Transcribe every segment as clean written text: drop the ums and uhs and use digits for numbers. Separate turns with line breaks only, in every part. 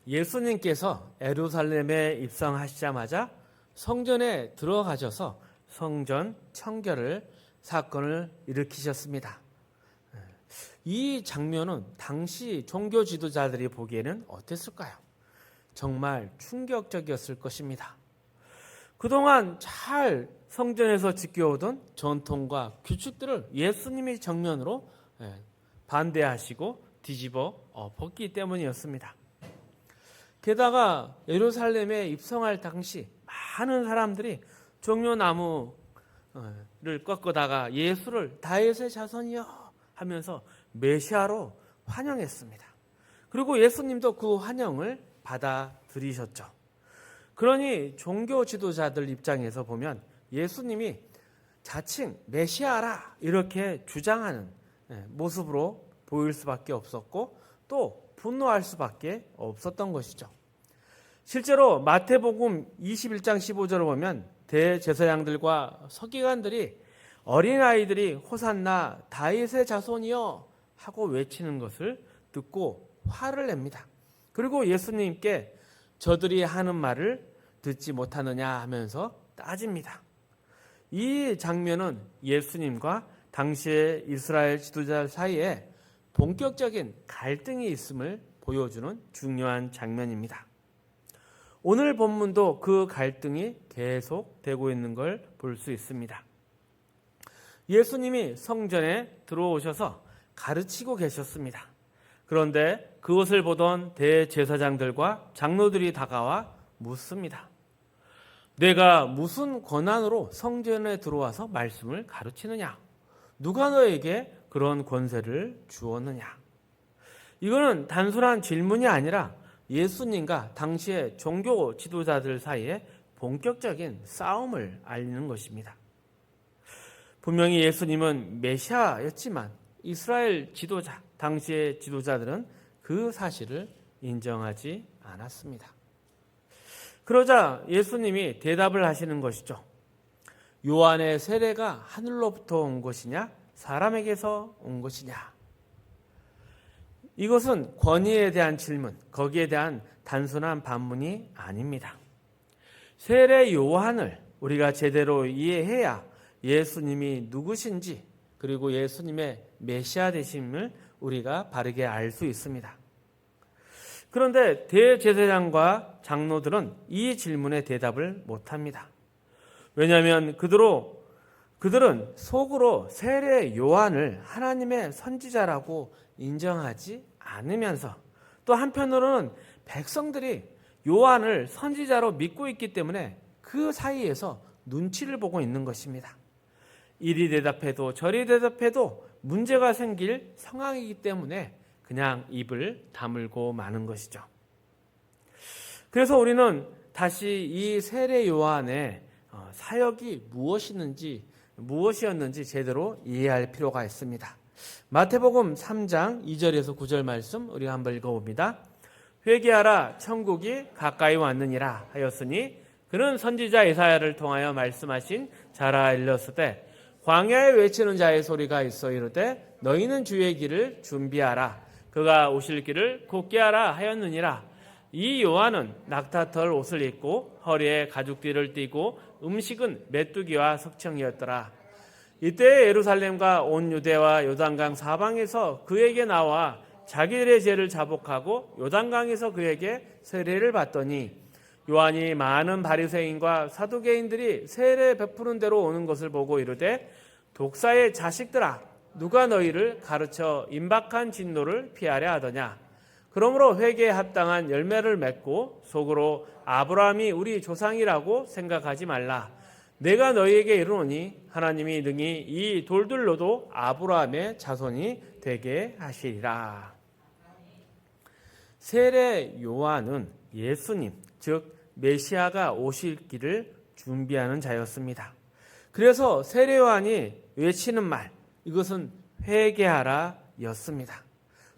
예수님께서 예루살렘에 입성하시자마자 성전에 들어가셔서 성전 청결을 사건을 일으키셨습니다. 이 장면은 당시 종교 지도자들이 보기에는 어땠을까요? 정말 충격적이었을 것입니다. 그동안 잘 성전에서 지켜오던 전통과 규칙들을 예수님이 정면으로 반대하시고 뒤집어 엎었기 때문이었습니다. 게다가 예루살렘에 입성할 당시 많은 사람들이 종려나무를 꺾어다가 예수를 다윗의 자손이여 하면서 메시아로 환영했습니다. 그리고 예수님도 그 환영을 받아들이셨죠. 그러니 종교 지도자들 입장에서 보면 예수님이 자칭 메시아라 이렇게 주장하는 모습으로 보일 수밖에 없었고 또 분노할 수밖에 없었던 것이죠. 실제로 마태복음 21장 15절을 보면 대제사장들과 서기관들이 어린아이들이 호산나 다윗의 자손이여 하고 외치는 것을 듣고 화를 냅니다. 그리고 예수님께 저들이 하는 말을 듣지 못하느냐 하면서 따집니다. 이 장면은 예수님과 당시의 이스라엘 지도자 사이에 본격적인 갈등이 있음을 보여주는 중요한 장면입니다. 오늘 본문도 그 갈등이 계속되고 있는 걸 볼 수 있습니다. 예수님이 성전에 들어오셔서 가르치고 계셨습니다. 그런데 그것을 보던 대제사장들과 장로들이 다가와 묻습니다. 내가 무슨 권한으로 성전에 들어와서 말씀을 가르치느냐? 누가 너에게 그런 권세를 주었느냐? 이거는 단순한 질문이 아니라 예수님과 당시의 종교 지도자들 사이에 본격적인 싸움을 알리는 것입니다. 분명히 예수님은 메시아였지만 이스라엘 지도자, 당시의 지도자들은 그 사실을 인정하지 않았습니다. 그러자 예수님이 대답을 하시는 것이죠. 요한의 세례가 하늘로부터 온 것이냐 사람에게서 온 것이냐. 이것은 권위에 대한 질문, 거기에 대한 단순한 반문이 아닙니다. 세례 요한을 우리가 제대로 이해해야 예수님이 누구신지 그리고 예수님의 메시아 되심을 우리가 바르게 알 수 있습니다. 그런데 대제사장과 장로들은 이 질문에 대답을 못합니다. 왜냐하면 그들은 속으로 세례 요한을 하나님의 선지자라고 인정하지 않으면서 또 한편으로는 백성들이 요한을 선지자로 믿고 있기 때문에 그 사이에서 눈치를 보고 있는 것입니다. 이리 대답해도 저리 대답해도 문제가 생길 상황이기 때문에 그냥 입을 다물고 마는 것이죠. 그래서 우리는 다시 이 세례 요한의 사역이 무엇이었는지 제대로 이해할 필요가 있습니다. 마태복음 3장 2절에서 9절 말씀 우리가 한번 읽어봅니다. 회개하라 천국이 가까이 왔느니라 하였으니 그는 선지자 이사야를 통하여 말씀하신 자라 일렀으되 광야에 외치는 자의 소리가 있어 이르되 너희는 주의 길을 준비하라 그가 오실 길을 곧게 하라 하였느니라. 이 요한은 낙타털 옷을 입고 허리에 가죽띠를 띠고 음식은 메뚜기와 석청이었더라. 이때 예루살렘과 온 유대와 요단강 사방에서 그에게 나와 자기들의 죄를 자복하고 요단강에서 그에게 세례를 받더니 요한이 많은 바리새인과 사두개인들이 세례 베푸는 대로 오는 것을 보고 이르되 독사의 자식들아 누가 너희를 가르쳐 임박한 진노를 피하려 하더냐. 그러므로 회개에 합당한 열매를 맺고 속으로 아브라함이 우리 조상이라고 생각하지 말라. 내가 너희에게 이르노니 하나님이 능히 이 돌들로도 아브라함의 자손이 되게 하시리라. 세례 요한은 예수님, 즉 메시아가 오실 길을 준비하는 자였습니다. 그래서 세례 요한이 외치는 말, 이것은 회개하라 였습니다.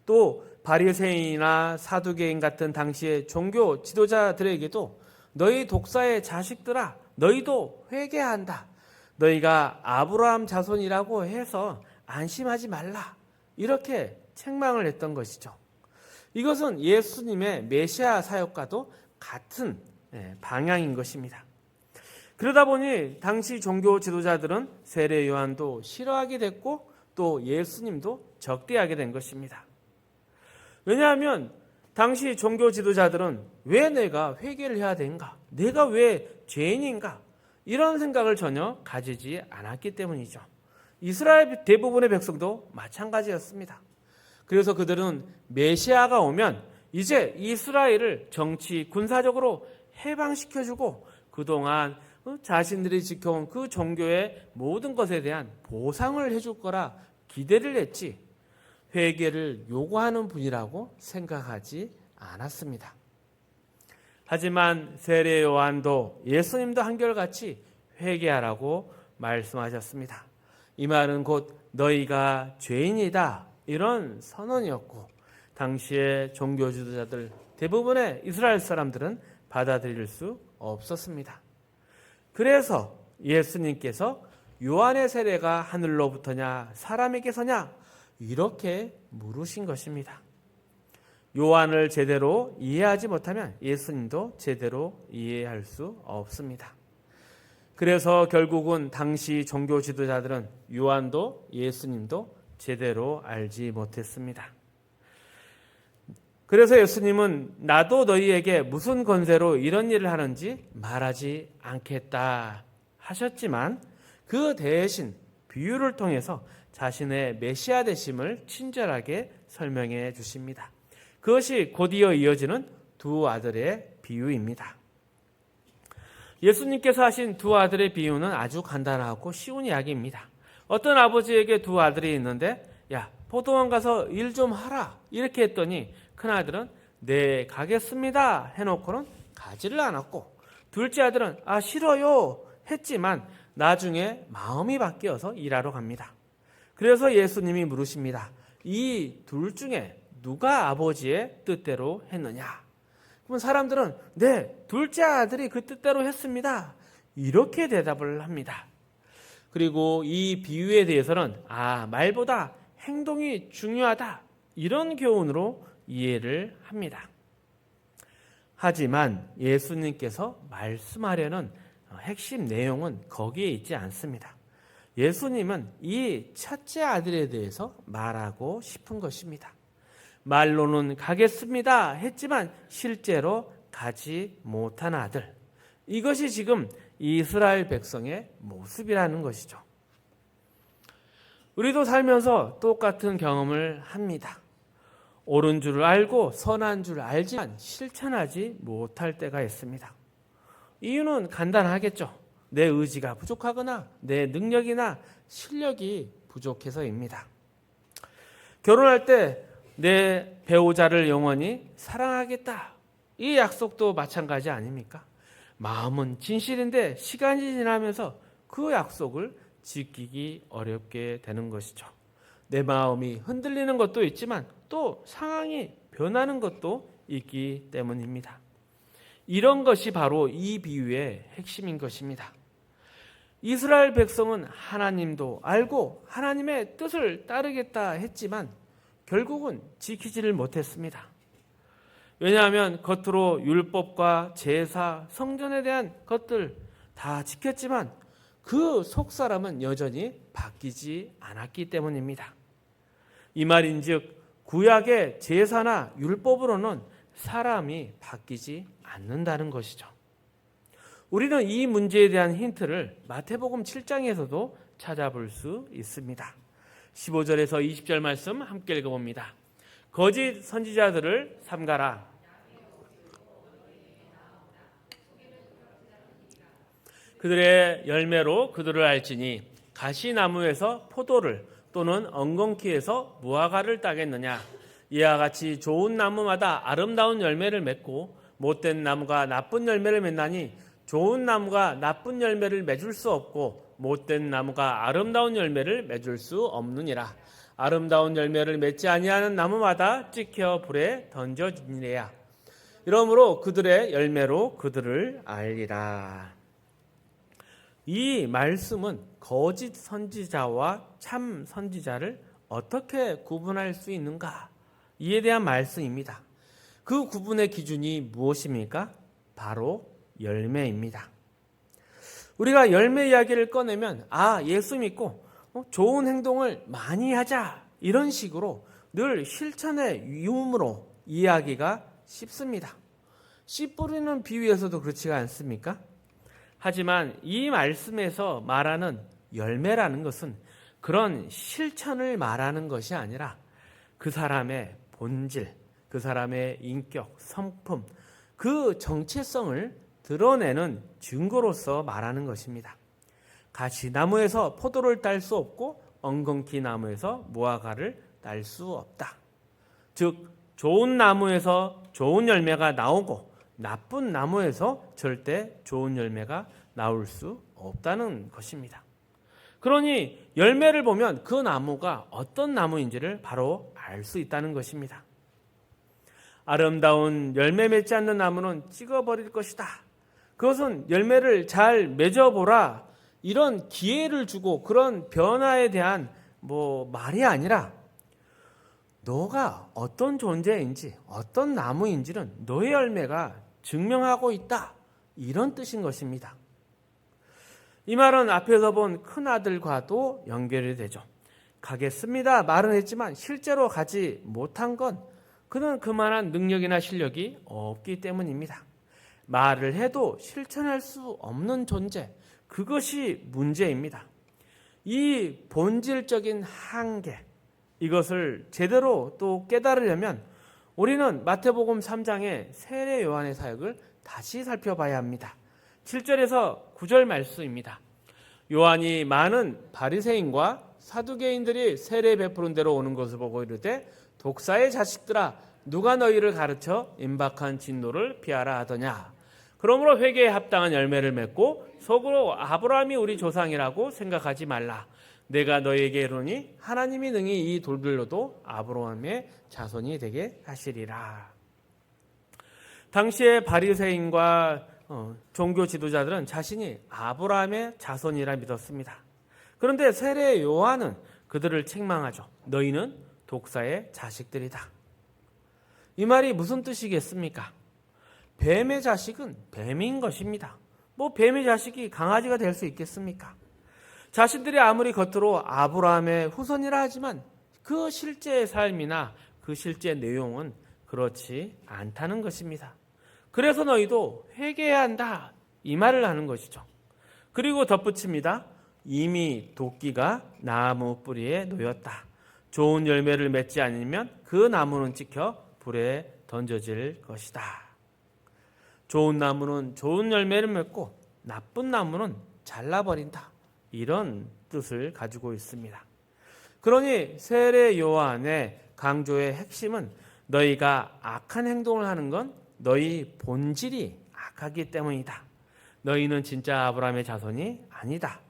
또 바리새인이나 사두개인 같은 당시의 종교 지도자들에게도 너희 독사의 자식들아 너희도 회개한다. 너희가 아브라함 자손이라고 해서 안심하지 말라. 이렇게 책망을 했던 것이죠. 이것은 예수님의 메시아 사역과도 같은 방향인 것입니다. 그러다 보니 당시 종교 지도자들은 세례 요한도 싫어하게 됐고 또 예수님도 적대하게 된 것입니다. 왜냐하면 당시 종교 지도자들은 왜 내가 회개를 해야 되는가? 내가 왜 죄인인가? 이런 생각을 전혀 가지지 않았기 때문이죠. 이스라엘 대부분의 백성도 마찬가지였습니다. 그래서 그들은 메시아가 오면 이제 이스라엘을 정치, 군사적으로 해방시켜주고 그동안 자신들이 지켜온 그 종교의 모든 것에 대한 보상을 해줄 거라 기대를 했지 회개를 요구하는 분이라고 생각하지 않았습니다. 하지만 세례 요한도 예수님도 한결같이 회개하라고 말씀하셨습니다. 이 말은 곧 너희가 죄인이다 이런 선언이었고 당시의 종교 지도자들 대부분의 이스라엘 사람들은 받아들일 수 없었습니다. 그래서 예수님께서 요한의 세례가 하늘로부터냐 사람에게서냐 이렇게 물으신 것입니다. 요한을 제대로 이해하지 못하면 예수님도 제대로 이해할 수 없습니다. 그래서 결국은 당시 종교 지도자들은 요한도 예수님도 제대로 알지 못했습니다. 그래서 예수님은 나도 너희에게 무슨 권세로 이런 일을 하는지 말하지 않겠다 하셨지만 그 대신 비유를 통해서 자신의 메시아 되심을 친절하게 설명해 주십니다. 그것이 곧이어 이어지는 두 아들의 비유입니다. 예수님께서 하신 두 아들의 비유는 아주 간단하고 쉬운 이야기입니다. 어떤 아버지에게 두 아들이 있는데 야 포도원 가서 일 좀 하라 이렇게 했더니 큰아들은 네 가겠습니다 해놓고는 가지를 않았고 둘째 아들은 싫어요 했지만 나중에 마음이 바뀌어서 일하러 갑니다. 그래서 예수님이 물으십니다. 이 둘 중에 누가 아버지의 뜻대로 했느냐? 그럼 사람들은 네, 둘째 아들이 그 뜻대로 했습니다. 이렇게 대답을 합니다. 그리고 이 비유에 대해서는 말보다 행동이 중요하다. 이런 교훈으로 이해를 합니다. 하지만 예수님께서 말씀하려는 핵심 내용은 거기에 있지 않습니다. 예수님은 이 첫째 아들에 대해서 말하고 싶은 것입니다. 말로는 가겠습니다 했지만 실제로 가지 못한 아들. 이것이 지금 이스라엘 백성의 모습이라는 것이죠. 우리도 살면서 똑같은 경험을 합니다. 옳은 줄 알고 선한 줄 알지만 실천하지 못할 때가 있습니다. 이유는 간단하겠죠. 내 의지가 부족하거나 내 능력이나 실력이 부족해서입니다. 결혼할 때 내 배우자를 영원히 사랑하겠다. 이 약속도 마찬가지 아닙니까? 마음은 진실인데 시간이 지나면서 그 약속을 지키기 어렵게 되는 것이죠. 내 마음이 흔들리는 것도 있지만 또 상황이 변하는 것도 있기 때문입니다. 이런 것이 바로 이 비유의 핵심인 것입니다. 이스라엘 백성은 하나님도 알고 하나님의 뜻을 따르겠다 했지만 결국은 지키지를 못했습니다. 왜냐하면 겉으로 율법과 제사, 성전에 대한 것들 다 지켰지만 그 속사람은 여전히 바뀌지 않았기 때문입니다. 이 말인즉 구약의 제사나 율법으로는 사람이 바뀌지 않는다는 것이죠. 우리는 이 문제에 대한 힌트를 마태복음 7장에서도 찾아볼 수 있습니다. 15절에서 20절 말씀 함께 읽어봅니다. 거짓 선지자들을 삼가라. 그들의 열매로 그들을 알지니 가시나무에서 포도를 또는 엉겅퀴에서 무화과를 따겠느냐. 이와 같이 좋은 나무마다 아름다운 열매를 맺고 못된 나무가 나쁜 열매를 맺나니 좋은 나무가 나쁜 열매를 맺을 수 없고 못된 나무가 아름다운 열매를 맺을 수 없느니라. 아름다운 열매를 맺지 아니하는 나무마다 찍혀 불에 던져지니라. 이러므로 그들의 열매로 그들을 알리라. 이 말씀은 거짓 선지자와 참 선지자를 어떻게 구분할 수 있는가? 이에 대한 말씀입니다. 그 구분의 기준이 무엇입니까? 바로 열매입니다. 우리가 열매 이야기를 꺼내면 예수 믿고 좋은 행동을 많이 하자 이런 식으로 늘 실천의 유음으로 이해하기가 쉽습니다. 씨 뿌리는 비유에서도 그렇지가 않습니까? 하지만 이 말씀에서 말하는 열매라는 것은 그런 실천을 말하는 것이 아니라 그 사람의 본질, 그 사람의 인격, 성품, 그 정체성을 드러내는 증거로서 말하는 것입니다. 가시나무에서 포도를 딸 수 없고 엉겅퀴 나무에서 무화과를 딸 수 없다. 즉 좋은 나무에서 좋은 열매가 나오고 나쁜 나무에서 절대 좋은 열매가 나올 수 없다는 것입니다. 그러니 열매를 보면 그 나무가 어떤 나무인지를 바로 알 수 있다는 것입니다. 아름다운 열매 맺지 않는 나무는 찍어버릴 것이다. 그것은 열매를 잘 맺어보라. 이런 기회를 주고 그런 변화에 대한 말이 아니라 너가 어떤 존재인지 어떤 나무인지는 너의 열매가 증명하고 있다. 이런 뜻인 것입니다. 이 말은 앞에서 본 큰아들과도 연결이 되죠. 가겠습니다 말은 했지만 실제로 가지 못한 건 그는 그만한 능력이나 실력이 없기 때문입니다. 말을 해도 실천할 수 없는 존재, 그것이 문제입니다. 이 본질적인 한계, 이것을 제대로 또 깨달으려면 우리는 마태복음 3장의 세례 요한의 사역을 다시 살펴봐야 합니다. 7절에서 9절 말씀입니다. 요한이 많은 바리새인과 사두개인들이 세례 베푸는 데로 오는 것을 보고 이르되 독사의 자식들아 누가 너희를 가르쳐 임박한 진노를 피하라 하더냐. 그러므로 회개에 합당한 열매를 맺고 속으로 아브라함이 우리 조상이라고 생각하지 말라. 내가 너희에게 이르노니 하나님이 능히 이 돌들로도 아브라함의 자손이 되게 하시리라. 당시에 바리새인과 종교 지도자들은 자신이 아브라함의 자손이라 믿었습니다. 그런데 세례 요한은 그들을 책망하죠. 너희는 독사의 자식들이다. 이 말이 무슨 뜻이겠습니까? 뱀의 자식은 뱀인 것입니다. 뱀의 자식이 강아지가 될 수 있겠습니까? 자신들이 아무리 겉으로 아브라함의 후손이라 하지만 그 실제의 삶이나 그 실제 내용은 그렇지 않다는 것입니다. 그래서 너희도 회개해야 한다. 이 말을 하는 것이죠. 그리고 덧붙입니다. 이미 도끼가 나무 뿌리에 놓였다. 좋은 열매를 맺지 않으면 그 나무는 찍혀 불에 던져질 것이다. 좋은 나무는 좋은 열매를 맺고 나쁜 나무는 잘라버린다. 이런 뜻을 가지고 있습니다. 그러니 세례 요한의 강조의 핵심은 너희가 악한 행동을 하는 건 너희 본질이 악하기 때문이다. 너희는 진짜 아브라함의 자손이 아니다.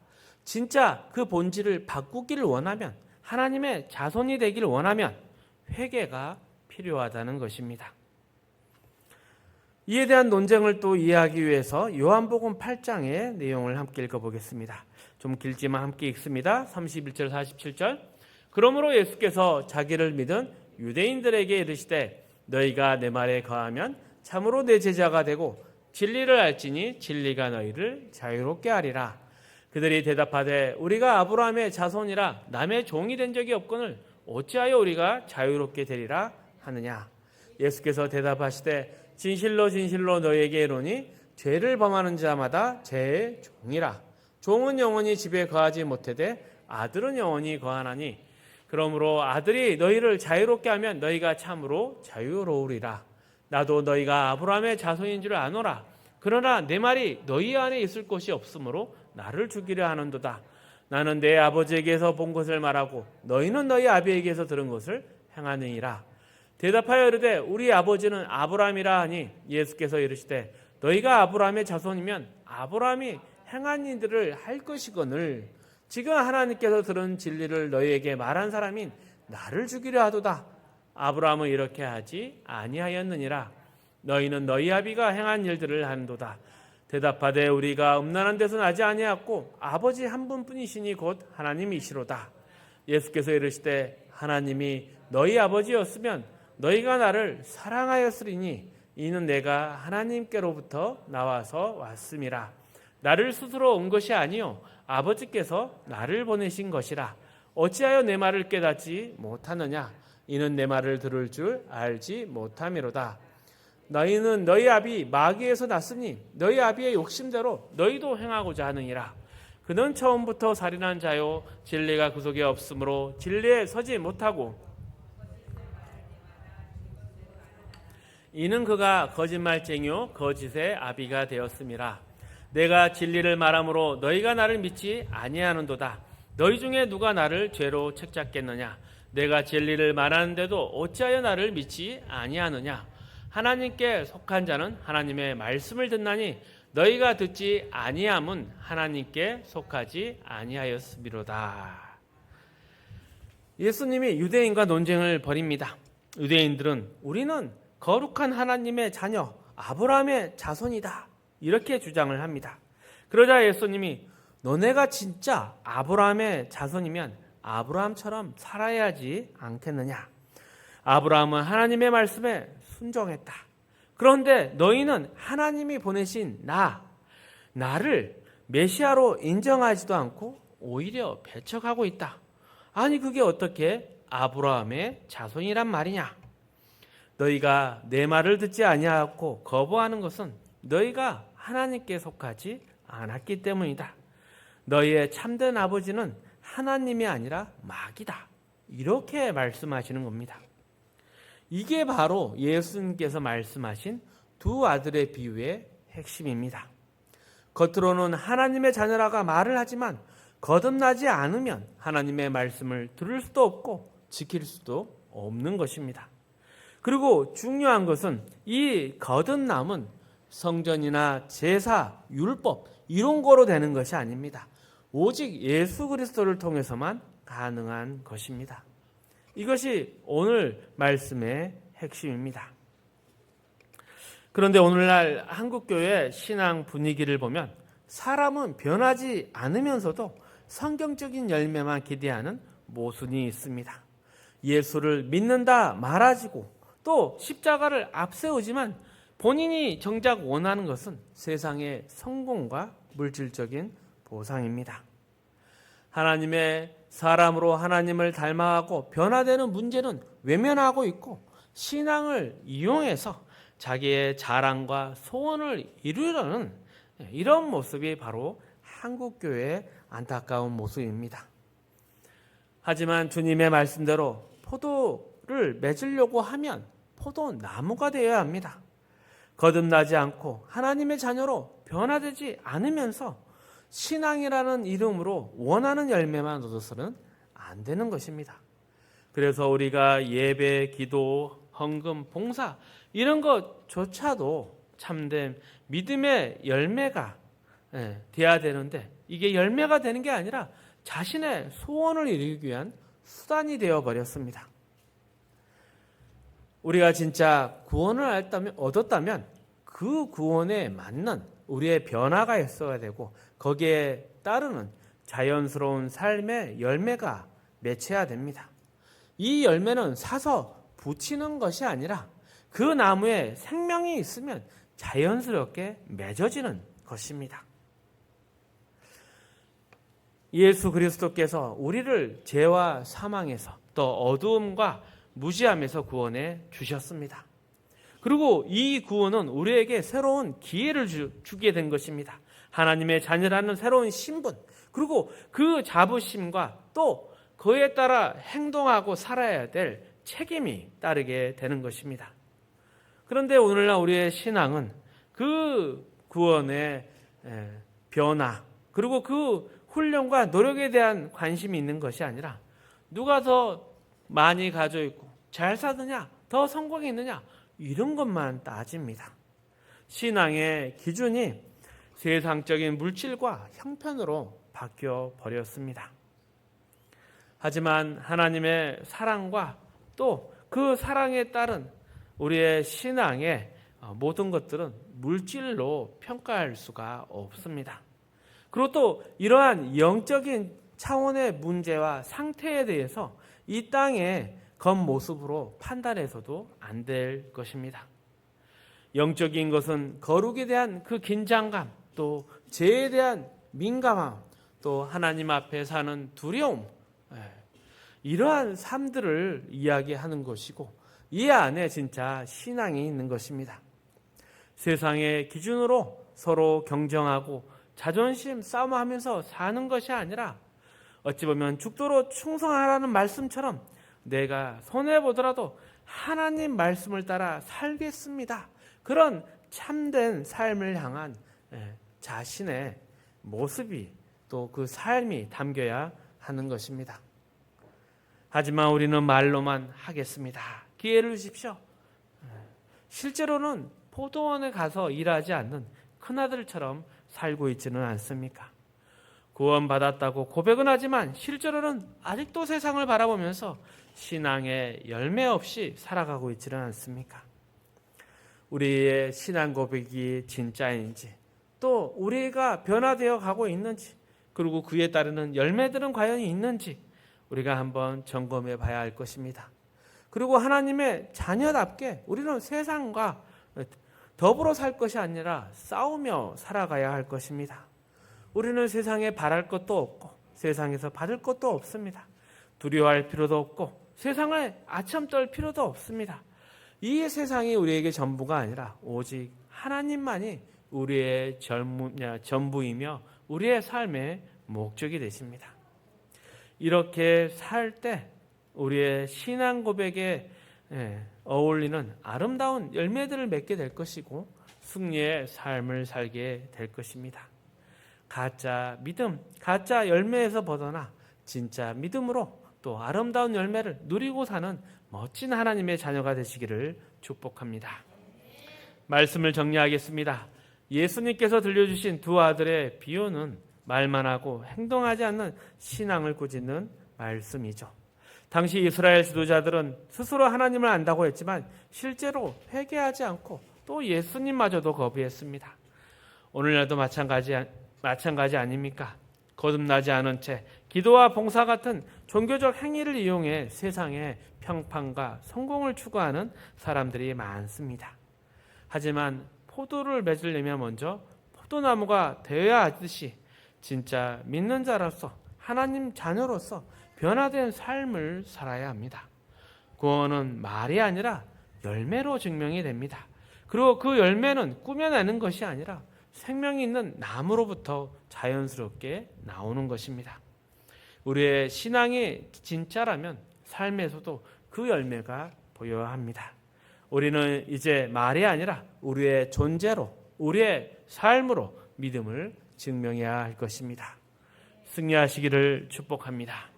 진짜 그 본질을 바꾸기를 원하면, 하나님의 자손이 되기를 원하면 회개가 필요하다는 것입니다. 이에 대한 논쟁을 또 이해하기 위해서 요한복음 8장의 내용을 함께 읽어보겠습니다. 좀 길지만 함께 읽습니다. 31절 47절. 그러므로 예수께서 자기를 믿은 유대인들에게 이르시되 너희가 내 말에 거하면 참으로 내 제자가 되고 진리를 알지니 진리가 너희를 자유롭게 하리라. 그들이 대답하되 우리가 아브라함의 자손이라 남의 종이 된 적이 없거늘 어찌하여 우리가 자유롭게 되리라 하느냐. 예수께서 대답하시되 진실로 진실로 너희에게 이르노니 죄를 범하는 자마다 죄의 종이라. 종은 영원히 집에 거하지 못하되 아들은 영원히 거하나니 그러므로 아들이 너희를 자유롭게 하면 너희가 참으로 자유로우리라. 나도 너희가 아브라함의 자손인 줄 아노라. 그러나 내 말이 너희 안에 있을 곳이 없으므로 나를 죽이려 하는도다. 나는 내 아버지에게서 본 것을 말하고 너희는 너희 아비에게서 들은 것을 행하느니라. 대답하여 이르되 우리 아버지는 아브라함이라 하니 예수께서 이르시되 너희가 아브라함의 자손이면 아브라함이 행한 일들을 할 것이거늘 지금 하나님께서 들은 진리를 너희에게 말한 사람인 나를 죽이려 하도다. 아브라함은 이렇게 하지 아니하였느니라. 너희는 너희 아비가 행한 일들을 하는도다. 대답하되 우리가 음란한 데서 나지 아니하였고 아버지 한 분뿐이시니 곧 하나님이시로다. 예수께서 이르시되 하나님이 너희 아버지였으면 너희가 나를 사랑하였으리니 이는 내가 하나님께로부터 나와서 왔음이라. 나를 스스로 온 것이 아니요 아버지께서 나를 보내신 것이라. 어찌하여 내 말을 깨닫지 못하느냐? 이는 내 말을 들을 줄 알지 못함이로다. 너희는 너희 아비 마귀에서 났으니 너희 아비의 욕심대로 너희도 행하고자 하느니라. 그는 처음부터 살인한 자요 진리가 그 속에 없으므로 진리에 서지 못하고 이는 그가 거짓말쟁이요 거짓의 아비가 되었음이라. 내가 진리를 말함으로 너희가 나를 믿지 아니하는도다. 너희 중에 누가 나를 죄로 책잡겠느냐? 내가 진리를 말하는데도 어찌하여 나를 믿지 아니하느냐? 하나님께 속한 자는 하나님의 말씀을 듣나니 너희가 듣지 아니함은 하나님께 속하지 아니하였음이로다. 예수님이 유대인과 논쟁을 벌입니다. 유대인들은 우리는 거룩한 하나님의 자녀 아브라함의 자손이다 이렇게 주장을 합니다. 그러자 예수님이 너네가 진짜 아브라함의 자손이면 아브라함처럼 살아야 하지 않겠느냐? 아브라함은 하나님의 말씀에 순종했다. 그런데 너희는 하나님이 보내신 나를 메시아로 인정하지도 않고 오히려 배척하고 있다. 아니 그게 어떻게 아브라함의 자손이란 말이냐? 너희가 내 말을 듣지 아니하고 거부하는 것은 너희가 하나님께 속하지 않았기 때문이다. 너희의 참된 아버지는 하나님이 아니라 마귀다. 이렇게 말씀하시는 겁니다. 이게 바로 예수님께서 말씀하신 두 아들의 비유의 핵심입니다. 겉으로는 하나님의 자녀라가 말을 하지만 거듭나지 않으면 하나님의 말씀을 들을 수도 없고 지킬 수도 없는 것입니다. 그리고 중요한 것은 이 거듭남은 성전이나 제사, 율법 이런 거로 되는 것이 아닙니다. 오직 예수 그리스도를 통해서만 가능한 것입니다. 이것이 오늘 말씀의 핵심입니다. 그런데 오늘날 한국교회 신앙 분위기를 보면 사람은 변하지 않으면서도 성경적인 열매만 기대하는 모순이 있습니다. 예수를 믿는다 말아지고 또 십자가를 앞세우지만 본인이 정작 원하는 것은 세상의 성공과 물질적인 보상입니다. 하나님의 사람으로 하나님을 닮아가고 변화되는 문제는 외면하고 있고 신앙을 이용해서 자기의 자랑과 소원을 이루려는 이런 모습이 바로 한국교회의 안타까운 모습입니다. 하지만 주님의 말씀대로 포도를 맺으려고 하면 포도나무가 되어야 합니다. 거듭나지 않고 하나님의 자녀로 변화되지 않으면서 신앙이라는 이름으로 원하는 열매만 얻어서는 안 되는 것입니다. 그래서 우리가 예배, 기도, 헌금, 봉사 이런 것조차도 참된 믿음의 열매가 돼야 되는데 이게 열매가 되는 게 아니라 자신의 소원을 이루기 위한 수단이 되어버렸습니다. 우리가 진짜 구원을 얻었다면 그 구원에 맞는 우리의 변화가 있어야 되고 거기에 따르는 자연스러운 삶의 열매가 맺혀야 됩니다. 이 열매는 사서 붙이는 것이 아니라 그 나무에 생명이 있으면 자연스럽게 맺어지는 것입니다. 예수 그리스도께서 우리를 죄와 사망에서 또 어두움과 무지함에서 구원해 주셨습니다. 그리고 이 구원은 우리에게 새로운 기회를 주게 된 것입니다. 하나님의 자녀라는 새로운 신분, 그리고 그 자부심과 또 그에 따라 행동하고 살아야 될 책임이 따르게 되는 것입니다. 그런데 오늘날 우리의 신앙은 그 구원의 변화, 그리고 그 훈련과 노력에 대한 관심이 있는 것이 아니라 누가 더 많이 가지고 있고 잘 사느냐, 더 성공이 있느냐 이런 것만 따집니다. 신앙의 기준이 세상적인 물질과 형편으로 바뀌어 버렸습니다. 하지만 하나님의 사랑과 또 그 사랑에 따른 우리의 신앙의 모든 것들은 물질로 평가할 수가 없습니다. 그리고 또 이러한 영적인 차원의 문제와 상태에 대해서 이 땅에 겉모습으로 판단해서도 안 될 것입니다. 영적인 것은 거룩에 대한 그 긴장감, 또 죄에 대한 민감함, 또 하나님 앞에 사는 두려움, 이러한 삶들을 이야기하는 것이고 이 안에 진짜 신앙이 있는 것입니다. 세상의 기준으로 서로 경쟁하고 자존심 싸움하면서 사는 것이 아니라 어찌 보면 죽도록 충성하라는 말씀처럼 내가 손해보더라도 하나님 말씀을 따라 살겠습니다. 그런 참된 삶을 향한 자신의 모습이 또 그 삶이 담겨야 하는 것입니다. 하지만 우리는 말로만 하겠습니다. 기회를 주십시오. 실제로는 포도원에 가서 일하지 않는 큰아들처럼 살고 있지는 않습니까? 구원받았다고 고백은 하지만 실제로는 아직도 세상을 바라보면서 신앙의 열매 없이 살아가고 있지는 않습니까? 우리의 신앙 고백이 진짜인지, 또 우리가 변화되어 가고 있는지, 그리고 그에 따르는 열매들은 과연 있는지 우리가 한번 점검해 봐야 할 것입니다. 그리고 하나님의 자녀답게 우리는 세상과 더불어 살 것이 아니라 싸우며 살아가야 할 것입니다. 우리는 세상에 바랄 것도 없고 세상에서 받을 것도 없습니다. 두려워할 필요도 없고 세상을 아첨 떨 필요도 없습니다. 이 세상이 우리에게 전부가 아니라 오직 하나님만이 우리의 전부이며 우리의 삶의 목적이 되십니다. 이렇게 살 때 우리의 신앙 고백에 어울리는 아름다운 열매들을 맺게 될 것이고 승리의 삶을 살게 될 것입니다. 가짜 믿음, 가짜 열매에서 벗어나 진짜 믿음으로 또 아름다운 열매를 누리고 사는 멋진 하나님의 자녀가 되시기를 축복합니다. 말씀을 정리하겠습니다. 예수님께서 들려주신 두 아들의 비유는 말만 하고 행동하지 않는 신앙을 꾸짖는 말씀이죠. 당시 이스라엘 지도자들은 스스로 하나님을 안다고 했지만 실제로 회개하지 않고 또 예수님마저도 거부했습니다. 오늘날도 마찬가지 아닙니까? 거듭나지 않은 채 기도와 봉사 같은 종교적 행위를 이용해 세상의 평판과 성공을 추구하는 사람들이 많습니다. 하지만 포도를 맺으려면 먼저 포도나무가 되어야 하듯이 진짜 믿는 자로서 하나님 자녀로서 변화된 삶을 살아야 합니다. 구원은 말이 아니라 열매로 증명이 됩니다. 그리고 그 열매는 꾸며내는 것이 아니라 생명이 있는 나무로부터 자연스럽게 나오는 것입니다. 우리의 신앙이 진짜라면 삶에서도 그 열매가 보여야 합니다. 우리는 이제 말이 아니라 우리의 존재로, 우리의 삶으로 믿음을 증명해야 할 것입니다. 승리하시기를 축복합니다.